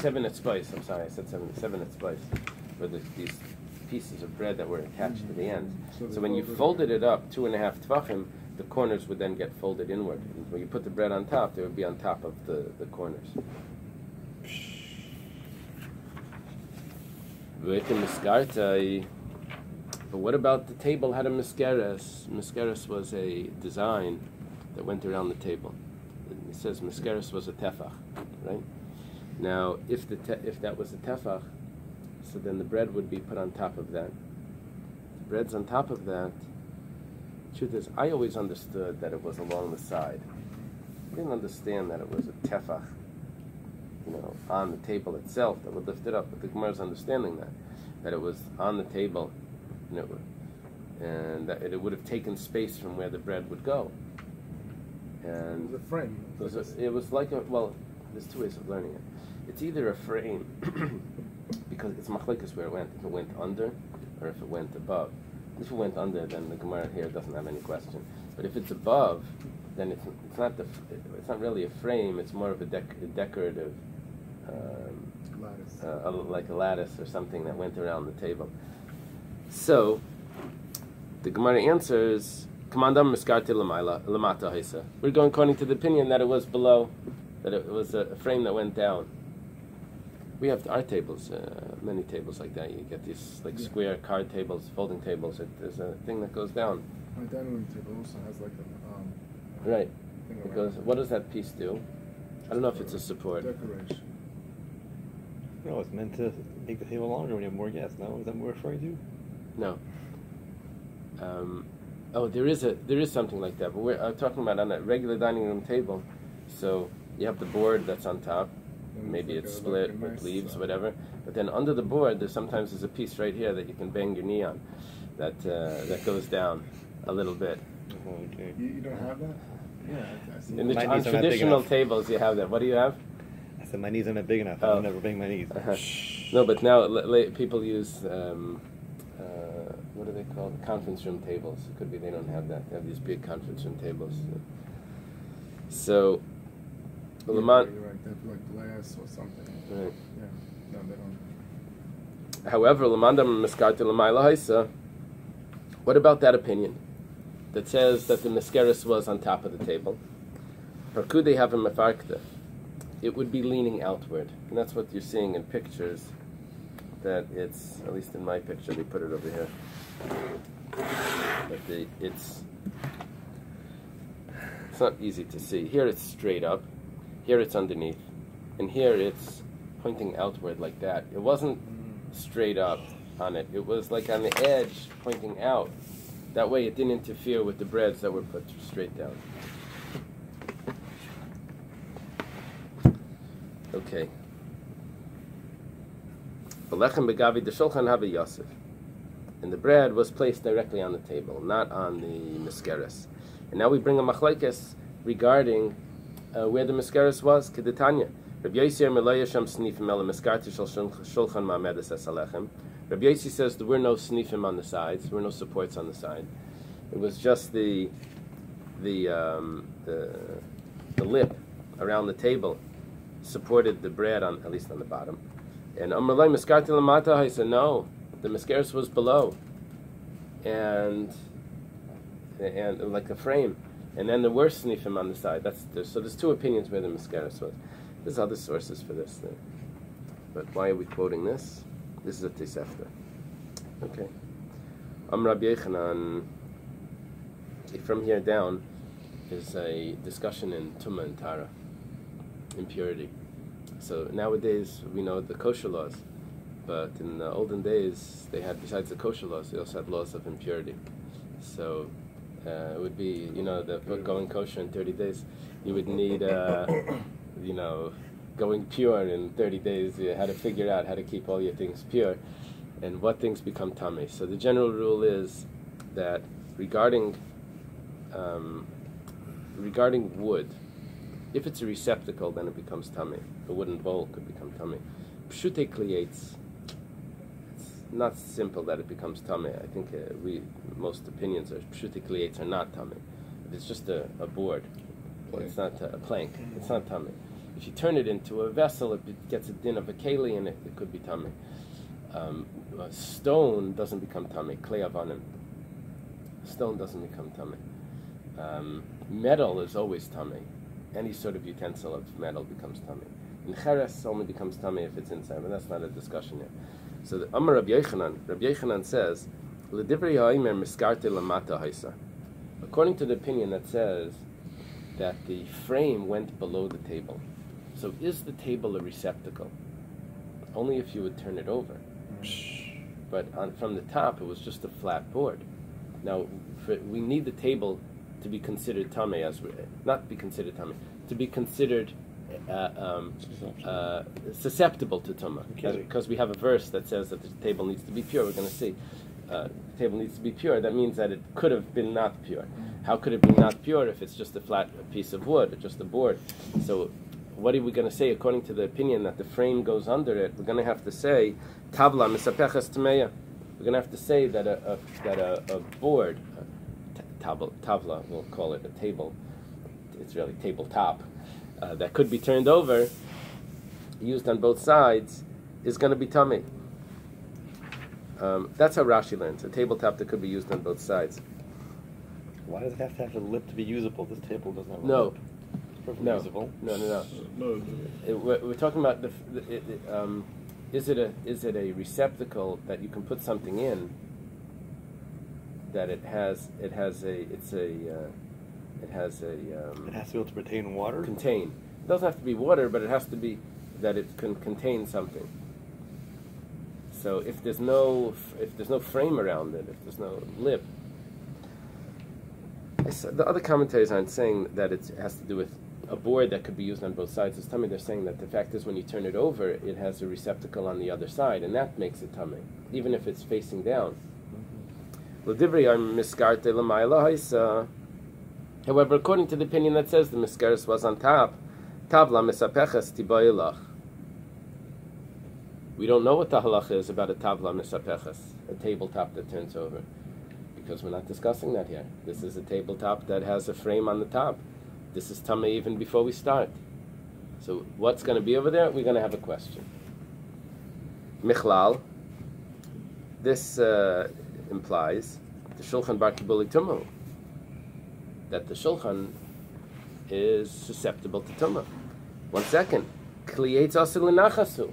seven at spice. I'm sorry, I said seven at spice. For these pieces of bread that were attached to the ends. So when you folded it up 2.5 tefachim, the corners would then get folded inward. And when you put the bread on top, they would be on top of the corners. But what about the table had a miskeres? Miskeres was a design that went around the table. It says miskeres was a tefach, right? Now, if that was a tefach, so then the bread would be put on top of that. The bread's on top of that. Truth is, I always understood that it was along the side. I didn't understand that it was a tefach, on the table itself that would lift it up. But the Gemara is understanding that it was on the table, and that it would have taken space from where the bread would go. And it was a frame. It was like there's two ways of learning it. It's either a frame, because it's machlekes where it went. If it went under, or if it went above. If it went under, then the Gemara here doesn't have any question. But if it's above, then it's not really a frame. It's more of a decorative, lattice. Like a lattice or something that went around the table. So the Gemara answers, "Kamandam miskarti lamata haisa." We're going according to the opinion that it was below, that it was a frame that went down. We have our tables, many tables like that. You get these square card tables, folding tables. There's a thing that goes down. My dining room table also has like a right. thing It goes. What does that piece do? I don't know if it's a support. Decoration. No, it's meant to make the table longer when you have more guests. No, is that what we're referring to? No. There is something like that, but I'm talking about on a regular dining room table. So you have the board that's on top. Maybe it's split with leaves, whatever. But then under the board, there's a piece right here that you can bang your knee on, that goes down a little bit. Okay. You don't have that? Yeah, I see. On traditional tables, you have that. What do you have? I said my knees aren't big enough. I'll never bang my knees. No, but now people use what are they called? Conference room tables. It could be they don't have that. They have these big conference room tables. So. You're right. They have like glass or something. Right. Yeah. No, they don't. However, what about that opinion that says that the miskeres was on top of the table? They have a mefarkta. It would be leaning outward, and that's what you're seeing in pictures. That it's, at least in my picture, they put it over here. But it's not easy to see. Here it's straight up. Here it's underneath, and here it's pointing outward like that. It wasn't straight up on it. It was like on the edge, pointing out. That way it didn't interfere with the breads that were put straight down. Okay. And the bread was placed directly on the table, not on the miskeres. And now we bring a machlekes regarding where the miskeres was. Kedetanya. Rabbi Yossi meloyasham snifim ela miskarti shulchan ma'amedes esalechem. Rabbi Yossi says there were no snifim on the sides. There were no supports on the side. It was just the lip around the table supported the bread on, at least on the bottom. And Amrlai miskarti lamata, I said no. The miskeres was below, and like a frame. And then there were snifim on the side. So there's two opinions where the miskeres was. There's other sources for this thing. But why are we quoting this? This is a Tosefta. Okay. Rabbi Yochanan. From here down is a discussion in Tumah and Tara, impurity. So nowadays we know the kosher laws, but in the olden days they had, besides the kosher laws, they also had laws of impurity. So it would be, the book Going Kosher in 30 days. You would need, going pure in 30 days. You had to figure out how to keep all your things pure, and what things become tamei. So the general rule is that regarding wood, if it's a receptacle, then it becomes tamei. A wooden bowl could become tamei. Pshute klietz, it's not simple that it becomes tamei. I think most opinions are pshute klietz are not tamei. If it's just a board, it's not a plank, it's not tamei. If you turn it into a vessel, it gets a din of a Eily, and it could be tamei. A stone doesn't become tamei. Klei avanim. Stone doesn't become tamei. Metal is always tamei. Any sort of utensil of metal becomes tamei. And cheres only becomes tamei if it's inside, but that's not a discussion here. So the Amar Rabbi Yochanan says, "L'divrei ha'omer miskarte lamata haisa." According to the opinion that says that the frame went below the table. So is the table a receptacle? Only if you would turn it over. But from the top, it was just a flat board. Now, we need the table to be considered tamei, not be considered tamei, to be considered susceptible to tumah. Because we have a verse that says that the table needs to be pure. We're going to see the table needs to be pure. That means that it could have been not pure. How could it be not pure if it's just a flat piece of wood or just a board? So what are we going to say according to the opinion that the frame goes under it? We're going to have to say tavla misapeches tameya. We're going to have to say that a board, tavla, we'll call it a table. It's really tabletop that could be turned over, used on both sides, is going to be tamei. That's how Rashi learns. A tabletop that could be used on both sides. Why does it have to have a lip to be usable? This table doesn't have a No. lip. It's perfectly No. usable. No. We're talking about is it a receptacle that you can put something in that it has to be able to retain water. Contain. It doesn't have to be water, but it has to be that it can contain something. So if there's no frame around it, if there's no lip. The other commentators aren't saying that it has to do with a board that could be used on both sides. It's tamei. They're saying that the fact is when you turn it over, it has a receptacle on the other side, and that makes it tamei, even if it's facing down. However, according to the opinion that says the miskeres was on top, tavla misapeches tibayilach. We don't know what the halacha is about a tavla misapeches, a tabletop that turns over, because we're not discussing that here. This is a tabletop that has a frame on the top. This is tamei even before we start. So what's going to be over there? We're going to have a question. Michlal. This implies the shulchan bar kibuli tumu, that the shulchan is susceptible to tumah. 1 second. Klietz asur l'nachasu.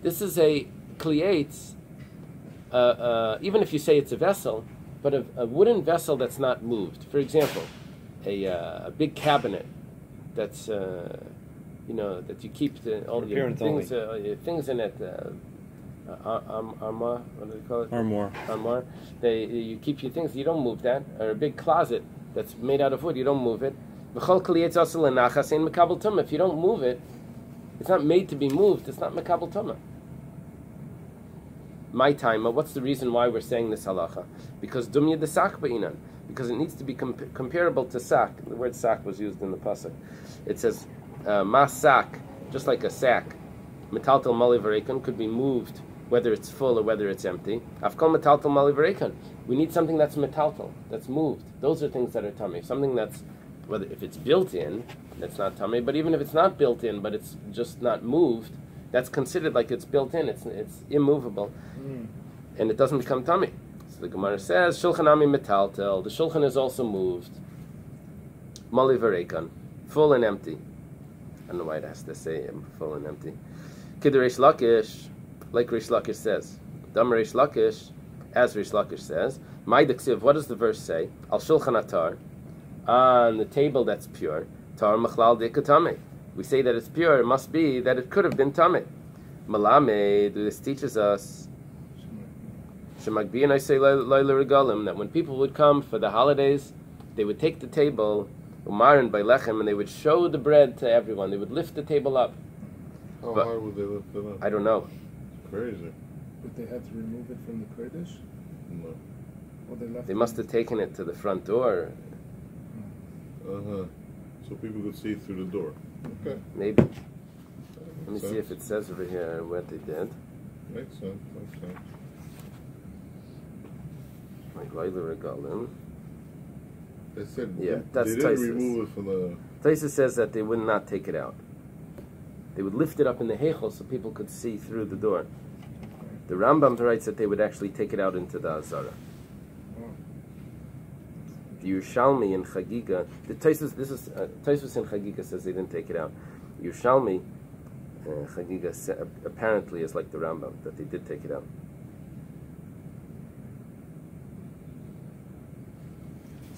This is a klietz, even if you say it's a vessel, but a wooden vessel that's not moved. For example, a big cabinet that's that you keep all your things in it. Armoire, what do they call it? Armoire. You keep your things. You don't move that. Or a big closet that's made out of wood. You don't move it. If you don't move it, it's not made to be moved. It's not mekabel tumah. My time. What's the reason why we're saying this halacha? Because dumya de sak ba'inan. Because it needs to be comparable to sak. The word sak was used in the pasuk. It says mas sak, just like a sack. Metaltel mali v'reikan could be moved, whether it's full or whether it's empty. Afkol metaltel mali v'reikan. We need something that's metaltel, that's moved. Those are things that are tamei. Something that's, whether if it's built in, that's not tamei. But even if it's not built in, but it's just not moved, that's considered like it's built in. It's immovable, and it doesn't become tamei. So the Gemara says shulchan ami metaltel. The shulchan is also moved. Mali v'reikan, full and empty. I don't know why it has to say full and empty. Kid Reish Lakish, like Reish Lakish says. Dam Reish Lakish, as Reish Lakish says. My diksiv, what does the verse say? Al shulchan atar, on the table that's pure. Tar machlal dekatame. We say that it's pure. It must be that it could have been tamei. Malamed, this teaches us. Shemagbi and I say loyla regalim, that when people would come for the holidays, they would take the table, umarin by lechem, and they would show the bread to everyone. They would lift the table up. How hard would they lift it up? I don't know. Crazy. But they had to remove it from the Kodesh? No. Or They must have taken it to the front door. So people could see through the door. Okay. Maybe. Let me see if it says over here what they did. Makes sense. Like Laila Regalim. They said that's they didn't Taisus. remove it from the... Taisus says that they would not take it out. They would lift it up in the heichel so people could see through the door. The Rambam writes that they would actually take it out into the Azara. The Yerushalmi in Chagiga, the Tosfos in Chagiga says they didn't take it out. Yerushalmi Chagiga apparently is like the Rambam, that they did take it out.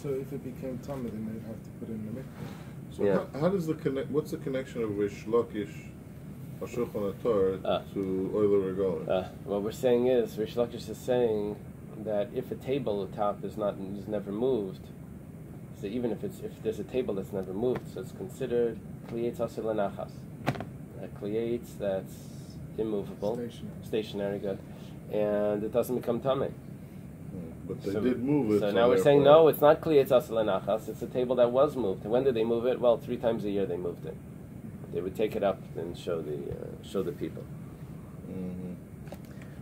So if it became Tamid, then they'd have to put it in the mikveh. So Yeah. how does what's the connection of Rish Lakish HaShulchan Aruch to Eily Regalim? What we're saying is, Rish Lakish is saying that if a table top is never moved, so even if there's a table that's never moved, so it's considered kliyetz asur lenachas. Kliyetz that's immovable, stationary, good, and it doesn't become tamei. But they did move it. So now we're saying no, it's not kliyetz asur lenachas. It's a table that was moved. And when did they move it? Well, 3 times a year they moved it. They would take it up and show the people.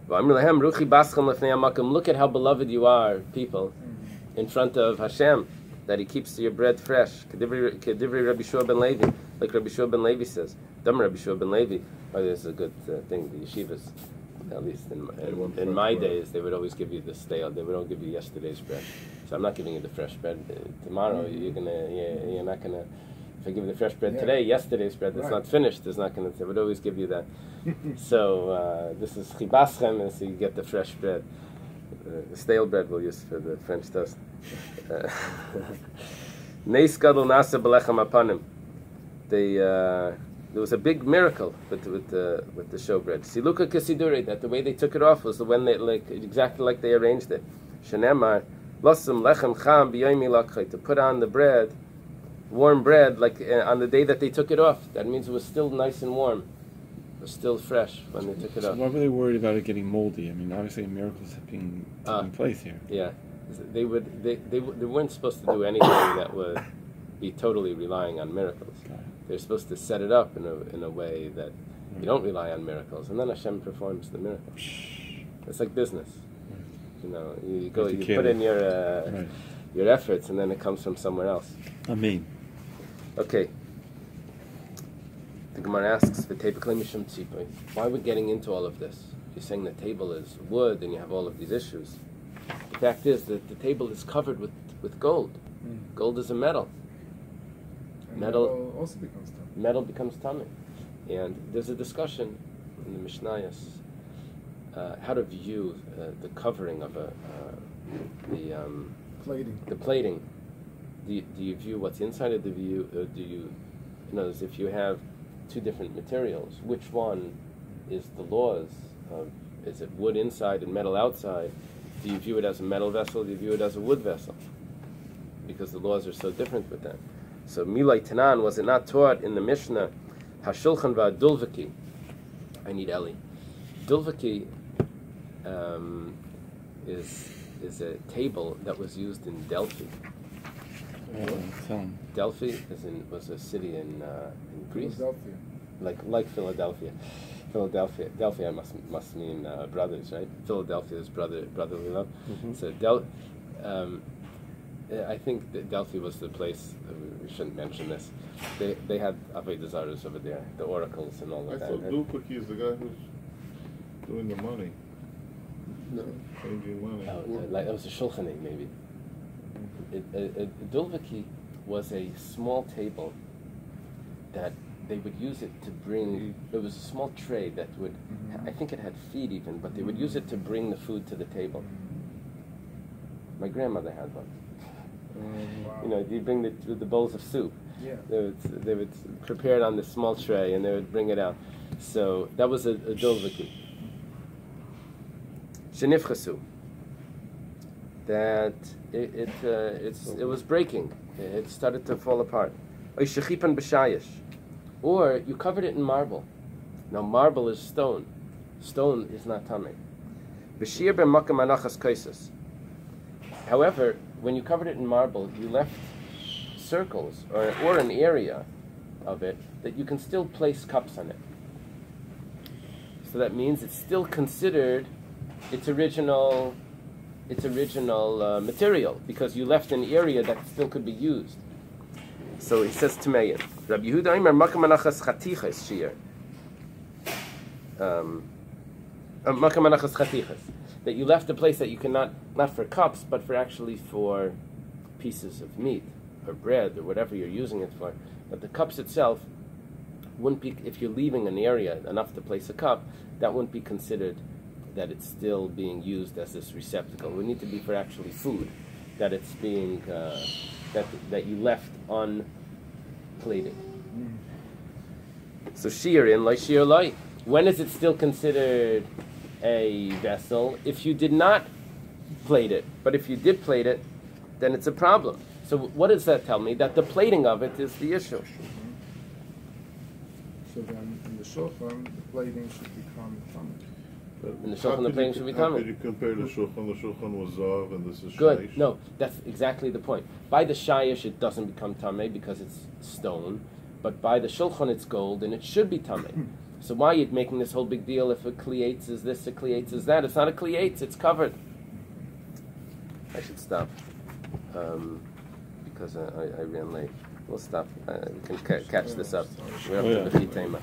Look at how beloved you are, people, in front of Hashem, that He keeps your bread fresh. Kedivri Rabbi Shua ben Levi, like Rabbi Shua ben Levi says. Dam Rabbi Shua ben Levi. Oh, this is a good thing. The yeshivas, at least in my days, they would always give you the stale. They would all give you yesterday's bread. So I'm not giving you the fresh bread tomorrow. You're not gonna. If I give you the fresh bread today, yesterday's bread that's not finished is not going to. They would always give you that. So this is chibaschem, and so you get the fresh bread. The stale bread we'll use for the French toast. Neis gadol nasa b'lechem apanim. There was a big miracle with the showbread. Siluka kesiduri, that the way they took it off was when they exactly like they arranged it. Shenemar losum lechem cham b'yomi lakchay, to put on the bread. Warm bread, like on the day that they took it off. That means it was still nice and warm. It was still fresh when they took it off. Why were they worried about it getting moldy? I mean, obviously miracles have been taking place here. Yeah, they weren't supposed to do anything that would be totally relying on miracles. They're supposed to set it up in a way that you don't rely on miracles, and then Hashem performs the miracle. It's like business. You know, you put in your efforts, and then it comes from somewhere else. Amen. Okay. The Gemara asks, why are we getting into all of this? You're saying the table is wood and you have all of these issues. The fact is that the table is covered with gold. Gold is a metal. And metal also becomes tamid. Metal becomes tamid. And there's a discussion in the Mishnayos how to view the covering of the plating. Do you view what's inside of the view, or do you know, if you have 2 different materials, which one is the laws of, is it wood inside and metal outside? Do you view it as a metal vessel, do you view it as a wood vessel? Because the laws are so different with that. So Milay Tanan, was it not taught in the Mishnah, Hashulchan va'dulvaki? I need Eily. Dulvaki is a table that was used in Delphi. Delphi was a city in Greece, like Philadelphia. Delphi must mean brothers, right? Philadelphia is brotherly love. So I think that Delphi was the place. We shouldn't mention this. They had avodah zaros over there, the oracles and all of that. I thought Dulpaki is the guy who's doing the money. No. Changing money. Like it was a shulchan maybe. Dulvaki was a small table that they would use it to bring. It was a small tray that would, I think it had feet even, but they would use it to bring the food to the table. My grandmother had one. Wow. You know, you'd bring the bowls of soup. Yeah. They would prepare it on this small tray and they would bring it out. So that was a dulvaki. Shenifchasu. That it was breaking. It started to fall apart. Or you covered it in marble. Now marble is stone. Stone is not tamei. However, when you covered it in marble, you left circles or an area of it that you can still place cups on it. So that means it's still considered its original material, because you left an area that still could be used. So he says to Meir, Rabbi Yehuda Aimer Makam Menachos Chatichas Shir. that you left a place that you cannot, not for cups, but for actually for pieces of meat or bread or whatever you're using it for. But the cups itself wouldn't be, if you're leaving an area enough to place a cup, that wouldn't be considered that it's still being used as this receptacle. It would need to be for actually food, that it's being, that you left on plating. So shiurin, like shiur lai. When is it still considered a vessel? If you did not plate it, but if you did plate it, then it's a problem. So what does that tell me? That the plating of it is the issue. So then in the shulchan, the plating should become tamid. In the shulchan, the plating should be tamid. How could you compare the shulchan? The shulchan was zav and this is good. shaish. No, that's exactly the point. By the shayish, it doesn't become tameh because it's stone, but by the shulchan, it's gold, and it should be tameh. So why are you making this whole big deal if a kliates is this, a kliates is that? It's not a kliates, it's covered. I should stop because I ran late. We'll stop. We can catch this up. We're up to the Fitema.